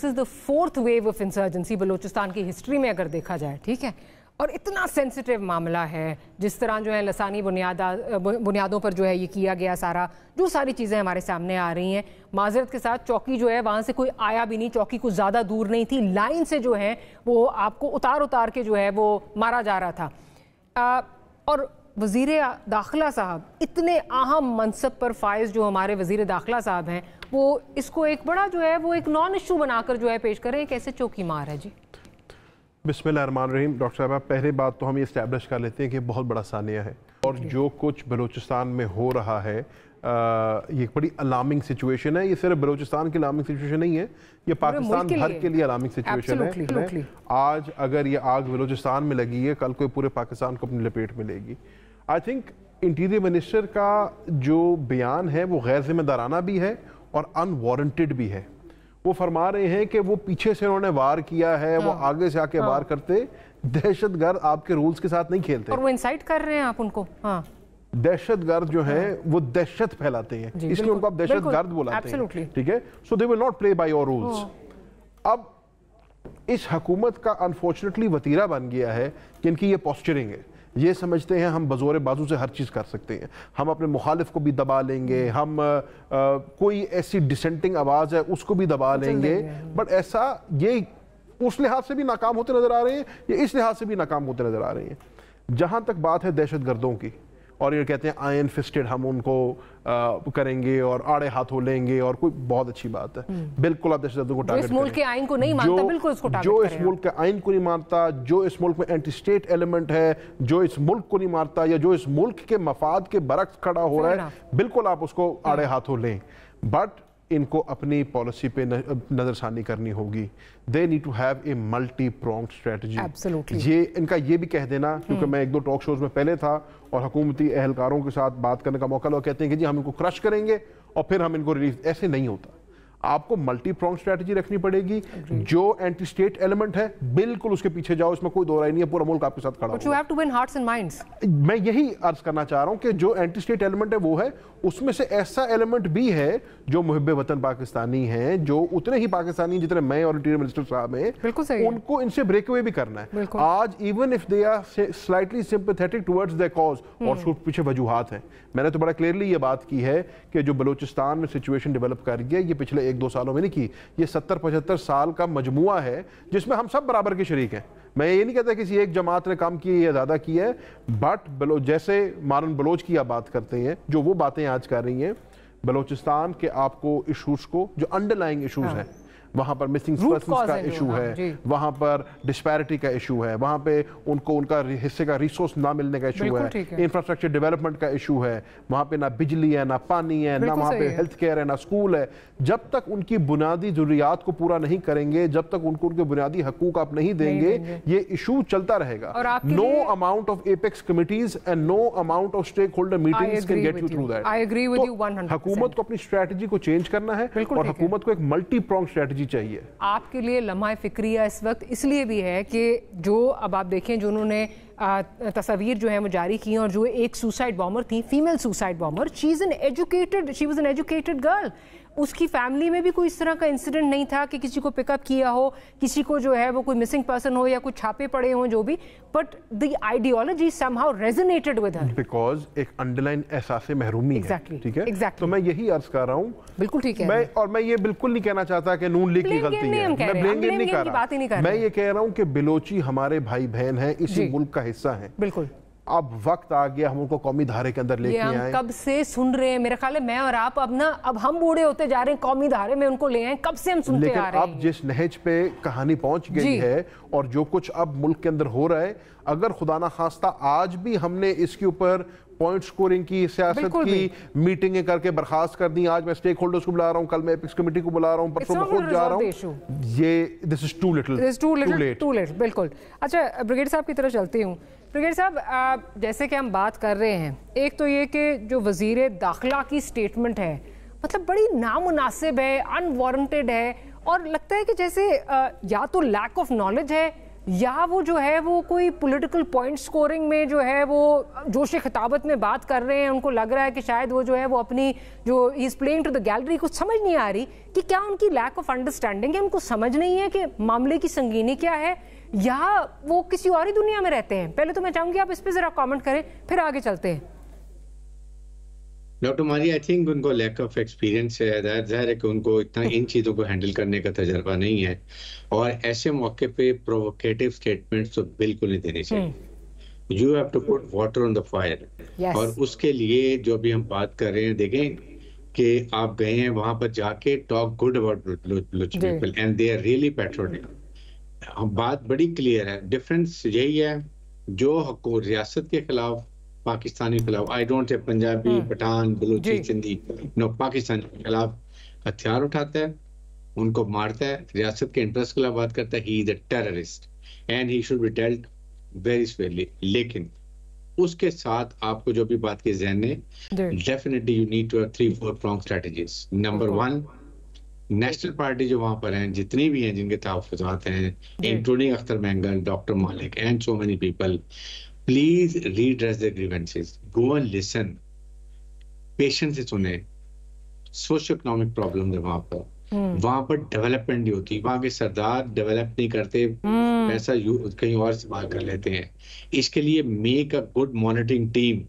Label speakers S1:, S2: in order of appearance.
S1: This is the 4th wave of insurgency Balochistan की history में अगर देखा जाए, ठीक है, और इतना सेंसिटिव मामला है, जिस तरह जो है लसानी बुनियादों पर जो है ये किया गया सारा, जो सारी चीज़ें हमारे सामने आ रही हैं। माजरत के साथ चौकी जो है वहाँ से कोई आया भी नहीं, चौकी कुछ ज़्यादा दूर नहीं थी, लाइन से जो है वो आपको उतार के जो है वो मारा जा रहा था। और वज़ीर दाखिला साहब, इतने अहम मनसब पर फाइज जो हमारे वज़ीर दाखिला साहब हैं, वो इसको एक बड़ा जो है वो एक नॉन इशू बनाकर जो है पेश करें, कैसे चौकी मार है जी।
S2: बिस्मिल्लाहिर्रहमानिर्रहीम। डॉक्टर साहब, पहले बात तो हम ये इस्टेब्लिश कर लेते हैं कि बहुत बड़ा सानिया है और जो कुछ बलूचिस्तान में हो रहा है ये बड़ी अलार्मिंग सिचुएशन है। ये सिर्फ बलूचिस्तान की अलार्मिंग सिचुएशन नहीं है, ये पाकिस्तान भर के लिए अलार्मिंग सिचुएशन है। आज अगर ये आग बलूचिस्तान में लगी है, कल को पूरे पाकिस्तान को अपनी लपेट में लेगी। आई थिंक इंटीरियर मिनिस्टर का जो बयान है वो गैर जिम्मेदाराना भी है और अनवारंटेड भी है। वो फरमा रहे हैं कि वो पीछे से उन्होंने वार किया है, वो आगे से आके वार करते। दहशतगर्द आपके रूल्स के साथ नहीं खेलते
S1: और वो इंसाइट कर रहे हैं आप उनको।
S2: दहशतगर्द जो है वो दहशत फैलाते हैं, इसलिए उनको आप दहशतगर्द बुलाते हैं, ठीक है। So they will not play by your rules. अब इस हुकूमत का अनफॉर्चुनेटली वतीरा बन गया है कि इनकी ये पोस्चरिंग है, ये समझते हैं हम बज़ोर बाजू से हर चीज़ कर सकते हैं, हम अपने मुखालिफ को भी दबा लेंगे, हम कोई ऐसी डिसेंटिंग आवाज़ है उसको भी दबा लेंगे। बट ऐसा ये उस लिहाज से भी नाकाम होते नज़र आ रहे हैं, ये इस लिहाज से भी नाकाम होते नज़र आ रहे हैं। जहाँ तक बात है दहशतगर्दों की, और ये कहते हैं आयरन फिस्टेड हम उनको करेंगे और आड़े हाथों लेंगे, और कोई बहुत अच्छी बात है। बिल्कुल आप दहशतगर्दों को टारगेट करें।
S1: इस मुल्क के आइन को नहीं मानता, बिल्कुल उसको टारगेट
S2: जो
S1: करें।
S2: इस मुल्क के आइन को नहीं मानता, जो इस मुल्क में एंटी स्टेट एलिमेंट है, जो इस मुल्क को नहीं मारता, या जो इस मुल्क के मफाद के बरक्स खड़ा हो रहा है, बिल्कुल आप उसको आड़े हाथों लें। बट इनको अपनी पॉलिसी पे नजरसानी करनी होगी। They need to have a multi pronged strategy. ये इनका ये भी कह देना, क्योंकि मैं 1-2 टॉक शोज में पहले था और हुकूमती एहलकारों के साथ बात करने का मौका, लोग कहते हैं कि जी हम इनको क्रश करेंगे और फिर हम इनको रिलीज, ऐसे नहीं होता। आपको मल्टी प्रोंग स्ट्रेटजी रखनी पड़ेगी। जो एंटी स्टेट एलिमेंट है बिल्कुल उसके पीछे जाओ, इसमें कोई दो राय नहीं है, पूरा मुल्क आपके साथ खड़ा
S1: But you have to win hearts and minds.
S2: मैं यही अर्ज करना चाह रहा हूं कि जो एंटी स्टेट एलिमेंट है वो है, उसमें से ऐसा एलिमेंट भी है जो मुहिब्बे वतन पाकिस्तानी हैं, जो उतने ही पाकिस्तानी जितने मैं और इंटीरियर मिनिस्टर साहब हैं, उनको इनसे ब्रेक अवे भी करना है। आज even if they are slightly sympathetic towards their cause, और उसके पीछे वजूहात हैं। मैंने तो बड़ा क्लियरली ये बात की है कि जो बलूचिस्तान में सिचुएशन डेवलप कर गई है, ये पिछले 1-2 सालों में नहीं की, ये 70-75 साल का मजमुआ है जिसमें हम सब बराबर के शरीक हैं। मैं ये नहीं कहता किसी एक जमात ने काम की या ज़्यादा की है, बट जैसे मारन बलोच की आप बात करते हैं, जो वो बातें आज कर रही हैं, बलूचिस्तान के आपको इशूज़ को, जो अंडरलाइंग इशूज़ हैं, वहाँ पर मिसिंग पर्सन्स का इशू है, वहाँ पर डिस्पैरिटी का इशू है, वहाँ पे उनको उनका हिस्से का रिसोर्स ना मिलने का इशू है, इंफ्रास्ट्रक्चर डेवलपमेंट का इशू है, वहाँ पे ना बिजली है, ना पानी है, ना वहाँ पे हेल्थ केयर है, ना स्कूल है। जब तक उनकी बुनियादी ज़रूरियात को पूरा नहीं करेंगे, जब तक उनको उनके बुनियादी हकूक आप नहीं देंगे, ये इशू चलता रहेगा। No amount of apex committees and no amount of stake holder meetings can get you through that.
S1: I agree with you 100%।
S2: हुकूमत को अपनी स्ट्रेटजी को चेंज करना है और हुकूमत को एक मल्टी प्रोंग स्ट्रेटजी चाहिए।
S1: आपके लिए लम्हा फिक्रिया इस वक्त इसलिए भी है कि जो अब आप देखें, जो उन्होंने तस्वीर जो है वो जारी की, और जो एक सुसाइड बॉम्बर थी, female suicide bomber, she was an educated girl. उसकी फैमिली में भी कोई इस तरह का इंसिडेंट नहीं था कि किसी को पिकअप किया हो, किसी को जो है वो कोई मिसिंग पर्सन हो या कुछ छापे पड़े हों, जो भी, but the ideology somehow resonated with her,
S2: because एक अंडरलाइन एहसास महरूमी है। ठीक है, तो मैं यही अर्ज कर रहा हूँ।
S1: बिल्कुल ठीक है।
S2: और मैं ये बिल्कुल नहीं कहना चाहता कि नून लीग की गलती है, मैं ब्लेम गेम नहीं कर रहा, मैं ये कह रहा हूँ कि बलोची हमारे भाई बहन हैं, इसी मुल्क का हिस्सा है।
S1: बिल्कुल,
S2: अब वक्त आ गया हम उनको कौमी धारे के अंदर लेके आए।
S1: कब से सुन रहे हैं, मेरे ख्याल है मैं और आप अब हम बूढ़े होते जा रहे हैं, कौमी धारे में उनको ले आए, कब से हम सुनते आ रहे हैं।
S2: अब जिस नहज पे कहानी पहुंच गई है और जो कुछ अब मुल्क के अंदर हो रहा है, अगर खुदा ना खास्ता आज भी हमने इसके ऊपर पॉइंट स्कोरिंग की, सियासत की मीटिंगें करके बर्खास्त कर दी, आज मैं स्टेक होल्डर्स को बुला रहा हूं, कल मैं एपिक्स कमेटी को बुला रहा हूं, परसों मैं खुद जा रहा हूं, ये दिस इज टू लेट।
S1: बिल्कुल। अच्छा, ब्रिगेड साहब की तरफ चलती हूँ। ब्रिगेड साहब, जैसे कि हम बात कर रहे हैं, एक तो ये कि जो वजीर दाखिला की स्टेटमेंट है, मतलब बड़ी नामुनासिब है, अनवारंटेड है, और लगता है कि जैसे या तो लैक ऑफ नॉलेज है یا وہ جو ہے وہ کوئی پولیٹیکل پوائنٹ سکورنگ میں جو ہے وہ جوش خطابت میں بات کر رہے ہیں, ان کو لگ رہا ہے کہ شاید وہ جو ہے وہ اپنی جو he is playing to the gallery, کچھ سمجھ نہیں آ رہی کہ کیا ان کی لیک آف انڈرسٹینڈنگ ہے, ان کو سمجھ نہیں ہے کہ معاملے کی سنگینی کیا ہے, یا وہ کسی اور ہی دنیا میں رہتے ہیں. پہلے تو میں چاہوں گی آپ اس پہ ذرا کامنٹ کریں, پھر آگے چلتے ہیں.
S3: ڈاکٹر ماری, آئی تھنک ان کو لیک آف ایکسپیرینس ہے, ظاہر ہے کہ ان کو اتنا ان چیزوں کو ہینڈل کرنے کا تجربہ نہیں ہے, اور ایسے موقع پہ پرووکیٹو اسٹیٹمنٹس تو بالکل نہیں دینے چاہیے. You have to put water on the fire. اور اس کے لیے جو بھی ہم بات کر رہے ہیں, دیکھیں کہ آپ گئے ہیں وہاں پر جا کے talk good about Baloch people and they are really patriotic. بات بڑی کلیئر ہے, ڈفرینس یہی ہے جو ریاست کے خلاف پاکستانی خلاف, I don't say Punjabi, Pathan, Balochi, Sindhi, نو, پاکستانی کے خلاف ہتھیار اٹھاتا ہے, ان کو مارتا ہے, ریاست کے انٹرسٹ کے خلاف بات کرتا ہے, he is a terrorist and he should be dealt very severely. لیکن اس کے ساتھ آپ کو جو بھی بات کی ذہن ہے, definitely you need to have 3-4 prong strategies. Number 1, national party جو وہاں پر ہیں, جتنی بھی ہیں جن کے تحفظات ہیں, including Akhtar Mengal, doctor Malik and so many people, please redress their grievances. Go and listen. Patience سے سنیں. سوشو اکنامک پرابلم ہے وہاں پر. وہاں پر ڈیولپمنٹ نہیں ہوتی, وہاں کے سردار ڈیولپ نہیں کرتے, پیسہ کہیں اور استعمال کر لیتے ہیں. اس کے لیے make a good monitoring team